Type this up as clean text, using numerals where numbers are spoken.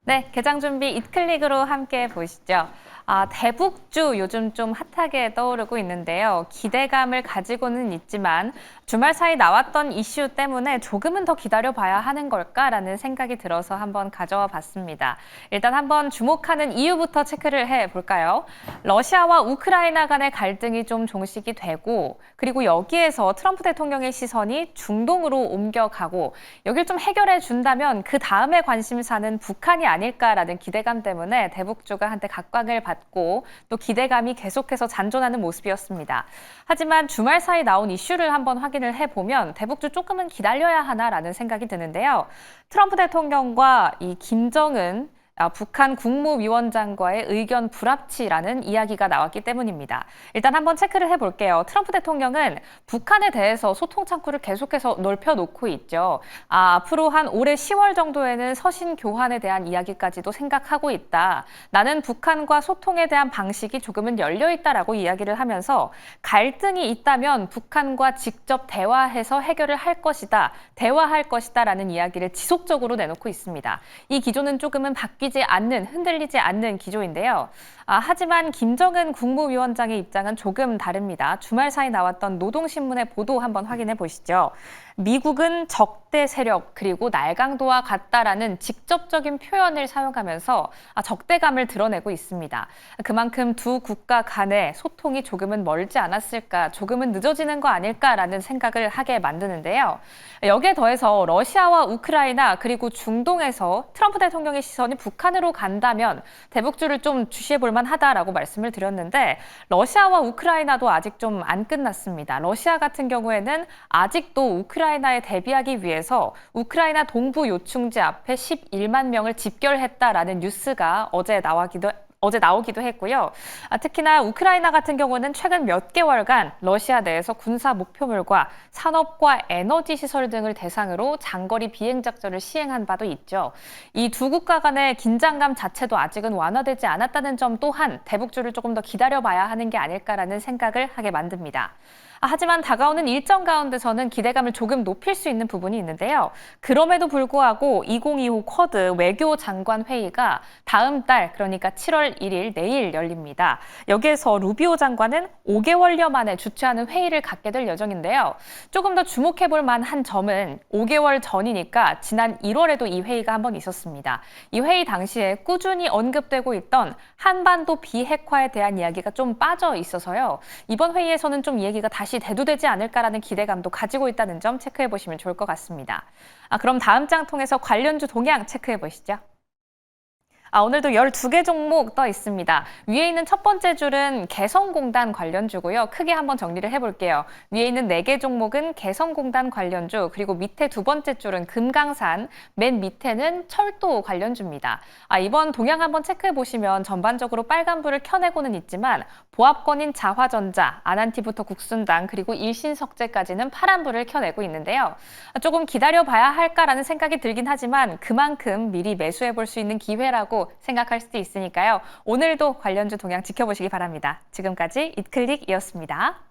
네, 개장 준비 이클릭으로 함께 보시죠. 대북주 요즘 좀 핫하게 떠오르고 있는데요. 기대감을 가지고는 있지만 주말 사이 나왔던 이슈 때문에 조금은 더 기다려봐야 하는 걸까라는 생각이 들어서 한번 가져와 봤습니다. 일단 한번 주목하는 이유부터 체크를 해볼까요? 러시아와 우크라이나 간의 갈등이 좀 종식이 되고 그리고 여기에서 트럼프 대통령의 시선이 중동으로 옮겨가고 여길 좀 해결해 준다면 그 다음에 관심사는 북한이 아닐까라는 기대감 때문에 대북주가 한때 각광을 받고 또 기대감이 계속해서 잔존하는 모습이었습니다. 하지만 주말 사이 나온 이슈를 한번 확인을 해보면 대북주 조금은 기다려야 하나라는 생각이 드는데요. 트럼프 대통령과 이 김정은 북한 국무위원장과의 의견 불합치라는 이야기가 나왔기 때문입니다. 일단 한번 체크를 해볼게요. 트럼프 대통령은 북한에 대해서 소통 창구를 계속해서 넓혀놓고 있죠. 앞으로 한 올해 10월 정도에는 서신 교환에 대한 이야기까지도 생각하고 있다. 나는 북한과 소통에 대한 방식이 조금은 열려있다라고 이야기를 하면서 갈등이 있다면 북한과 직접 대화해서 해결을 할 것이다. 대화할 것이다라는 이야기를 지속적으로 내놓고 있습니다. 이 기조는 조금은 흔들리지 않는 기조인데요. 하지만 김정은 국무위원장의 입장은 조금 다릅니다. 주말 사이 나왔던 노동신문의 보도 한번 확인해 보시죠. 미국은 적대 세력 그리고 날강도와 같다라는 직접적인 표현을 사용하면서 적대감을 드러내고 있습니다. 그만큼 두 국가 간의 소통이 조금은 멀지 않았을까, 조금은 늦어지는 거 아닐까라는 생각을 하게 만드는데요. 여기에 더해서 러시아와 우크라이나 그리고 중동에서 트럼프 대통령의 시선이 북한으로 간다면 대북주를 좀 주시해 볼 만하다라고 말씀을 드렸는데 러시아와 우크라이나도 아직 좀 안 끝났습니다. 러시아 같은 경우에는 아직도 우크라이나에 대비하기 위해서 우크라이나 동부 요충지 앞에 11만 명을 집결했다라는 뉴스가 어제 나오기도 했고요. 특히나 우크라이나 같은 경우는 최근 몇 개월간 러시아 내에서 군사 목표물과 산업과 에너지 시설 등을 대상으로 장거리 비행 작전을 시행한 바도 있죠. 이 두 국가 간의 긴장감 자체도 아직은 완화되지 않았다는 점 또한 대북주를 조금 더 기다려봐야 하는 게 아닐까라는 생각을 하게 만듭니다. 하지만 다가오는 일정 가운데서는 기대감을 조금 높일 수 있는 부분이 있는데요. 그럼에도 불구하고 2025 쿼드 외교장관 회의가 다음 달 그러니까 7월 1일 내일 열립니다. 여기에서 루비오 장관은 5개월여 만에 주최하는 회의를 갖게 될 예정인데요. 조금 더 주목해볼 만한 점은 5개월 전이니까 지난 1월에도 이 회의가 한번 있었습니다. 이 회의 당시에 꾸준히 언급되고 있던 한반도 비핵화에 대한 이야기가 좀 빠져 있어서요. 이번 회의에서는 좀 이 얘기가 다시 대두되지 않을까라는 기대감도 가지고 있다는 점 체크해 보시면 좋을 것 같습니다. 그럼 다음 장 통해서 관련주 동향 체크해 보시죠. 오늘도 12개 종목 떠 있습니다. 위에 있는 첫 번째 줄은 개성공단 관련주고요. 크게 한번 정리를 해볼게요. 위에 있는 4개 종목은 개성공단 관련주, 그리고 밑에 두 번째 줄은 금강산, 맨 밑에는 철도 관련주입니다. 이번 동향 한번 체크해 보시면 전반적으로 빨간불을 켜내고는 있지만 보합권인 자화전자, 아난티부터 국순당, 그리고 일신석재까지는 파란불을 켜내고 있는데요. 조금 기다려봐야 할까라는 생각이 들긴 하지만 그만큼 미리 매수해 볼 수 있는 기회라고 생각할 수도 있으니까요. 오늘도 관련주 동향 지켜보시기 바랍니다. 지금까지 이클릭이었습니다.